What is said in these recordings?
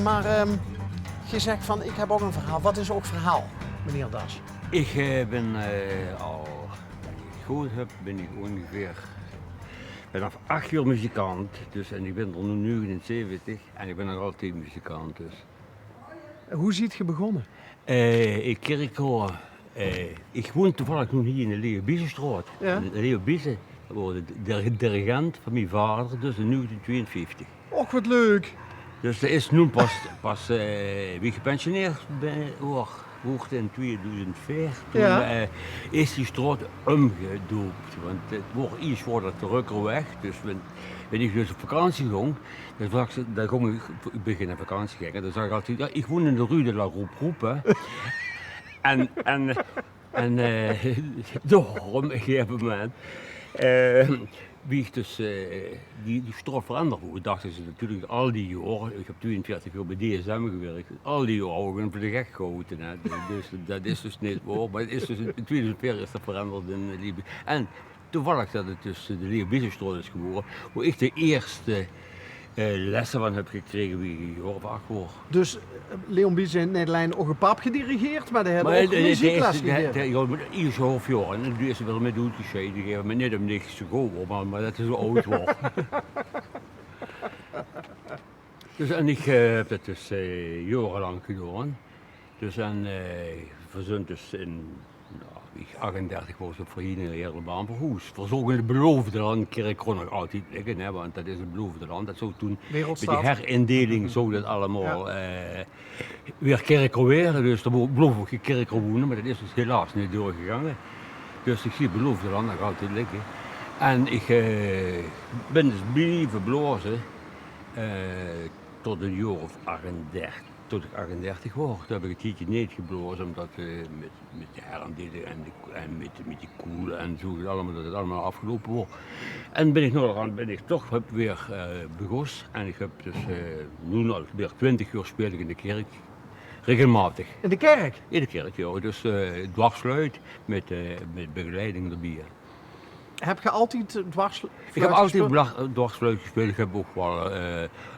maar je zegt van ik heb ook een verhaal. Wat is ook verhaal, meneer Das? Ik ben al, toen ik goed heb, ben ik ongeveer vanaf 8 jaar muzikant. Dus, en ik ben er nu 79 en ik ben nog altijd muzikant. Dus. Hoe ziet je begonnen? Ik kerkkoor. Ik woon toevallig nu hier in de Leo Biezenstraat. Ja. Leo Biezen, dat was de dirigent van mijn vader, dus in 1952. Och, wat leuk. Dus dat is nu pas wie gepensioneerd wordt in 2004. Toen Ja. is die straat omgedoopt. Want het wordt iets voor de drukker weg. Dus wenn ik dus op vakantie ging, dan ging ik begin aan vakantie gingen. Dan zag ik altijd, ja, ik woon in de Rue de la Roep. En daarom op een gegeven moment wie ik dus die straat veranderd wordt, dachten ze natuurlijk al die jaren, ik heb 42 jaar bij DSM gewerkt, al die jaren ook voor de gek gehouden. Dus dat is dus niet waar, maar het is dus in 2004 is dat veranderd in Libië. En toevallig dat het dus de Leo Biezenstraat is geworden, waar ik de eerste lessen van heb gekregen wie ik jaar of 8 jaar. Dus Leon Bies in Nederland ook een pap gedirigeerd, maar die hebben ook muziekles gegeven. Ja, ieder half jaar. En nu is ze wel met doet gescheiden. Die geven me net om niks te gaan, maar dat is zo oud wordt. Dus en ik heb dat dus jarenlang gedaan. Dus en verzond dus in 38 was op Verenigde Herenbaan voor Hoes. Verzogen het beloofde land, kerk kon nog altijd liggen, hè, want dat is het beloofde land. Dat zou toen met die herindeling zou dat allemaal weer kerken werden. Dus er beloofde ook kerken wonen, maar dat is dus helaas niet doorgegaan. Dus ik zie het beloofde land nog altijd liggen. En ik ben dus blijven blazen tot een jaar of 38. Tot ik 38 was, toen heb ik het tijdje niet geblazen, omdat met de herindeling en met die koelen en zo, dat het allemaal afgelopen was. En ben ik toch weer begonnen en ik heb dus nu al weer 20 jaar speel ik in de kerk, regelmatig. In de kerk? In de kerk, ja, dus dwarsfluit met begeleiding erbij. Heb je altijd dwarsfluit Ik heb altijd dwarsfluit gespeeld. Ik heb ook wel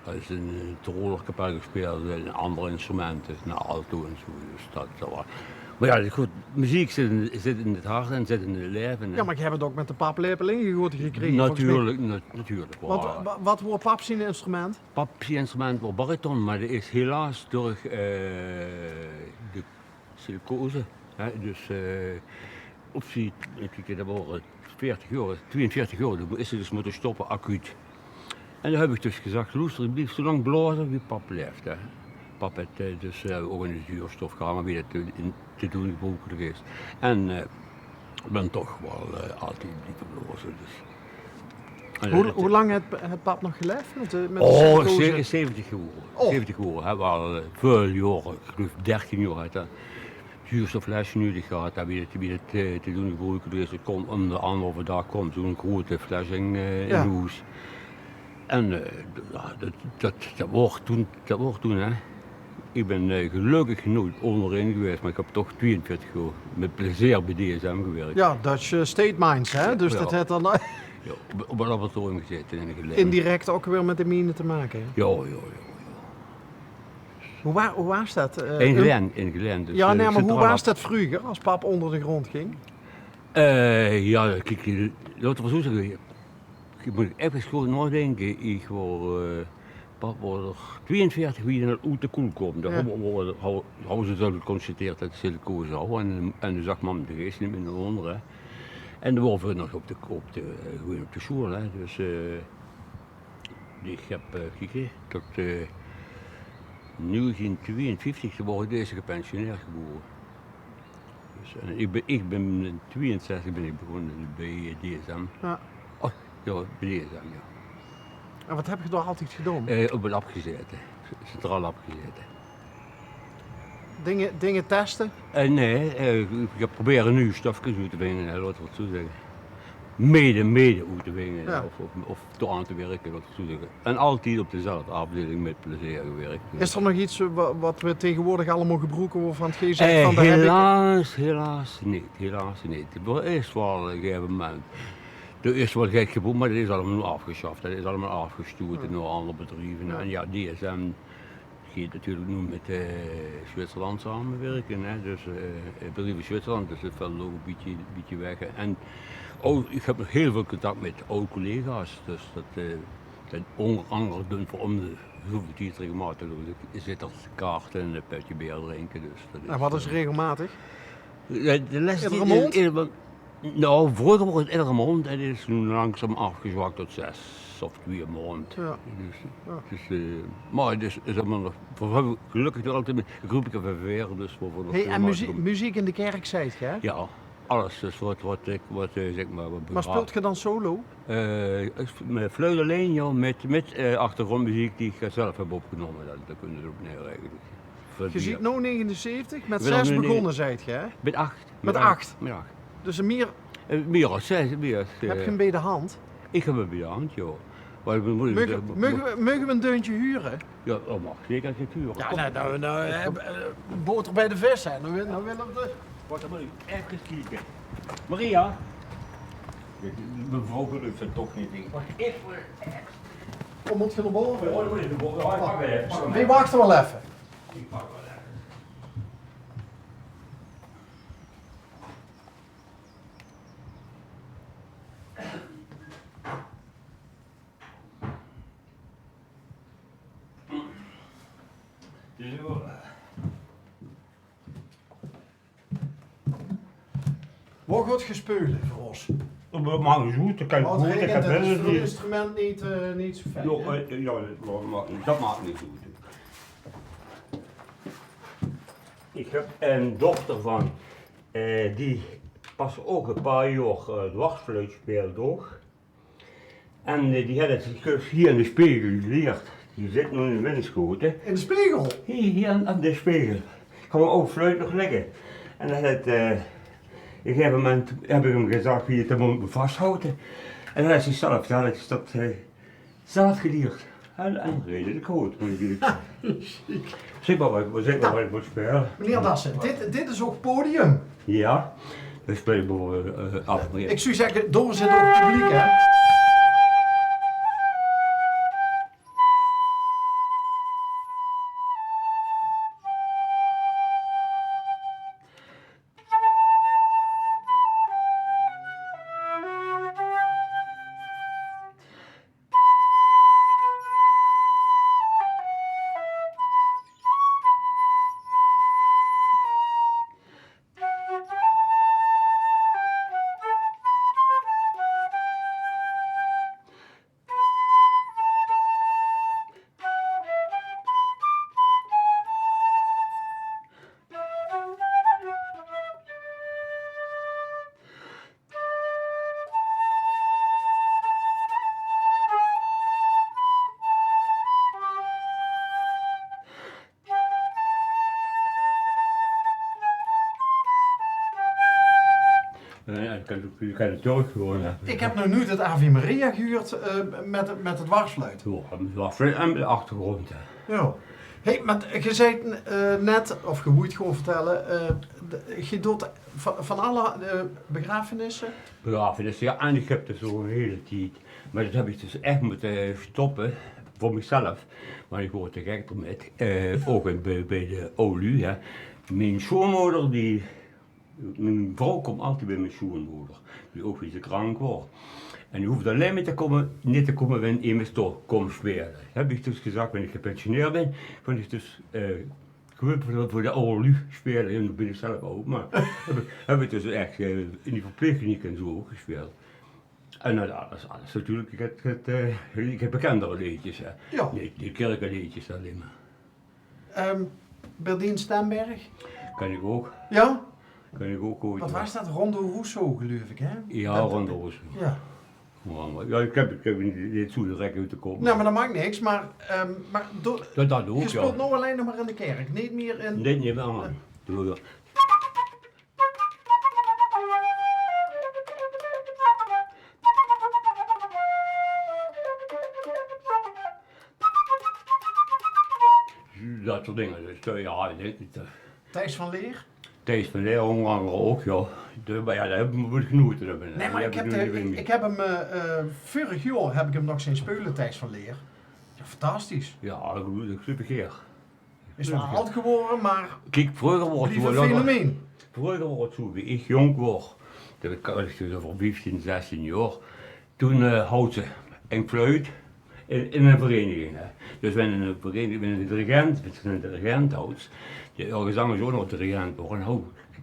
als een trollkapel gespeeld en andere instrumenten, een alto en zo. Dus dat wel. Maar ja, goed, muziek zit in het hart en zit in het leven. Ja, maar je hebt het ook met de paplepel ingegoten gekregen. Natuurlijk. Want wat wordt paps zijn instrument? Paps instrument wordt bariton, maar dat is helaas door de silicose. Hè, dus optie, dat waren 40 jaar, 42 jaar, toen is ze dus moeten stoppen, acuut. En dan heb ik dus gezegd, luister, ik blijf zo lang blazen wie pap leeft. Hè. Pap heeft dus ook in de zuurstof gehad, maar wie dat te doen gebruikt is. En ik ben toch wel altijd blijven blazen. Dus. Hoe lang heeft pap nog geleefd? Met 70 jaar. 70 jaar, hebben we al veel jaren, ik geloof 13 jaar uit. Zuurstofflesje nodig gehad, dat we het te doen gebruiken. Dus het komt om de andere dag komt zo'n grote fles in de hoes. En dat wordt toen, hè. Ik ben gelukkig nooit onderin geweest, maar ik heb toch 42 jaar met plezier bij DSM gewerkt. Ja, Dutch State Mines, hè? Dus dat heeft dan ja, op een laboratorium gezeten in een geleden. indirect ook weer met de mine te maken. Hè? Ja. Hoe was dat? In Glen. Dus, ja, nee, maar hoe was dat vroeger als pap onder de grond ging? Ja, kijk, laten we zo zeggen. Ik moet even goed nadenken. Ik was, pap was er 42 wie er uit de koel kwam. Daar hadden ze zelf geconstateerd dat het silicose had. En dan zag man de geest niet meer naar onder. En dan waren we nog op de school. Hè. Dus ik heb gekeken tot 1952 toen deze gepensioneerd geboren. Dus, ik ben in 62 ben ik begonnen bij DSM. Ja. Oh, ja, bij DSM, ja. En wat heb je daar altijd gedaan? Op een lab gezeten, centraal lab gezeten. Dingen testen? Nee, ik heb proberen nu stofjes uit te brengen, laten we het zo zeggen. Mede uit te brengen, Ja. of door aan te werken, laten we het zo zeggen. En altijd op dezelfde afdeling met plezier gewerkt. Is er nog iets wat we tegenwoordig allemaal gebruiken worden van het GZ? Helaas niet. Het is wel een gegeven moment. Er is wel gek gebruikt, maar dat is allemaal afgeschaft. Dat is allemaal afgestuurd door andere bedrijven. Ja. En ja, DSM gaat natuurlijk nu met Zwitserland samenwerken. Hè? Dus Brieven Zwitserland, dus het valt ook een beetje weg. En ik heb nog heel veel contact met oude collega's. Dus dat onder andere doen voor om de hoeveel tijd regelmatig. Dus zit als kaarten en een petje bier drinken. Dus dat is, Nou, wat is regelmatig? de les Iedere maand? Nou, vroeger was het iedere maand en is nu langzaam afgezwakt tot 6 of 2 maanden. Ja. Dus, Ja. dus, maar het is allemaal nog, we hebben gelukkig nog altijd een groepje van weer, dus we nog Hey, en regelmatig om- muziek in de kerk, zei je, hè? Ja, alles. Dus wat zeg maar. Maar speelt je dan solo? Met fluit alleen, ja, met achtergrondmuziek die ik zelf heb opgenomen. Dat kunnen we ook neer eigenlijk. Je ziet nu 79, met Ik ben 6 nog nu begonnen, zei je, hè? Met 8. Met 8? Met 8. Dus een meer Meer als 6. Meer, heb je hem bij de hand. Ik heb hem bij de hand, joh. Maar ik Mogen we een deuntje huren? Ja, dat mag zeker als je het huurt. Ja, boter bij de vis zijn. Dan willen we de... Wacht maar even kijken. Maria? Mevrouw gelooft het toch niet. Wacht even. Kom, moet je naar boven? Ja, dat moet je naar boven. Ja, ik pak even. Wie wacht er wel even? Ik pak wel even. Zo. Wat gaat gespeeld voor ons? Dat mag niet goed, dat kan Want goed. Ik heb het is wel voor het eens instrument niet zo fijn. Ja, hè? ja, dat maakt niet goed. Ik heb een dochter van, die pas ook een paar jaar dwarsfluit speelt ook. En die had het zich hier in de spiegel geleerd. Die zit nu in de windschoten. In de spiegel? Hier aan de spiegel. Ik kan mijn oude fluit nog liggen. En dan had op een gegeven moment heb ik hem gezegd wie het hem moet vasthouden. En dan is hij zelf, dan is dat zelf geleerd. En reden ik goed, moet ik eerlijk zeggen. Zeg maar wat ik moet spelen. Meneer Dassen, dit is ook podium. Ja, dan speel ik bijvoorbeeld af. Ik zou zeggen, door zit ook het publiek, hè? Ja, je kan het toch gewoon hebben. Ik heb nog nooit het Ave Maria gehuurd met het dwarsfluit. En de achtergrond. Hè. Ja. Hey, maar je zei net, of je moet het gewoon vertellen, je doet van alle begrafenissen. Begrafenis, ja, en ik heb er zo'n hele tijd. Maar dat heb ik dus echt moeten stoppen voor mezelf. Maar ik word te gek ermee. Ook bij de OLU. Hè. Mijn schoonmoeder, mijn vrouw komt altijd bij mijn schoonmoeder. Die ook weer krank wordt. En die hoeft alleen niet te komen wanneer iemand toch komt spelen. Heb ik dus gezegd, wanneer ik gepensioneerd ben, van ik dus gewoon voor de OLU spelen. En dat ben ik zelf ook, maar heb ik dus echt in die verpleegkliniek en zo ook gespeeld. En nou, alles natuurlijk. Ik heb bekendere liedjes, hè. Ja. Nee, die kerkenliedjes alleen maar. Berlin Stemberg. Kan ik ook. Ja? Kan ik ook ooit. Wat was dat? Rondo Rousseau, geloof ik, hè? Ja, Rondo. Ja. Ja, ik heb niet zo direct uit te komen. Nou, maar dat maakt niks, maar Dat ook, je speelt ja. nou alleen nog maar in de kerk, niet meer in... Nee, niet wel, man. Doe dat. Dat soort dingen. Dus ja, Thijs van Leer? Thijs van Leer, onder andere ook, ja. Maar ja, daar hebben we genoeg te hebben. Nee, maar ik heb hem, vorig jaar heb ik hem nog zien spelen, Thijs van Leer. Ja, fantastisch. Ja, dat is super geer. Is wel oud geworden, maar Kijk, vroeger wordt blief een het fenomeen. Vroeger wordt zo, wie ik jong was, toen ik dus over 15, 16 jaar, toen houdt ze een fluit in een vereniging. Hè. Dus wanneer een vereniging, wanneer de dirigent houdt, de gezang is ook nog dirigent, maar nou,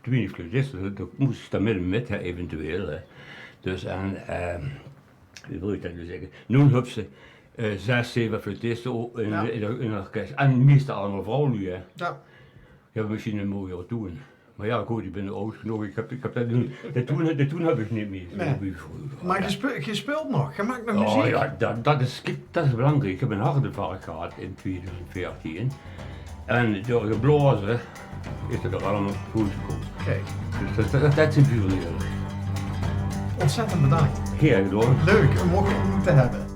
20 fluitisten, dat moest je daar midden met, hè, eventueel. Hè. Dus en, wie wil ik dat nu zeggen, nu hebben ze 6, 7 fluitisten in een orkest, en meestal allemaal vrouwen nu. Hè. Ja. Je hebt misschien een mooiere toen. Maar ja, goed, ik ben oud genoeg. Ik heb dat nu. Dat toen heb ik niet meer. Nee. Maar je speelt nog, je maakt nog Oh muziek. ja, dat is belangrijk. Ik heb een hartinfarct gehad in 2014. En door geblazen is het er allemaal goed gekomen. Kijk, Dus dat is een vuur. ontzettend bedankt. Heel gedaan. Leuk om ook ontmoet te hebben.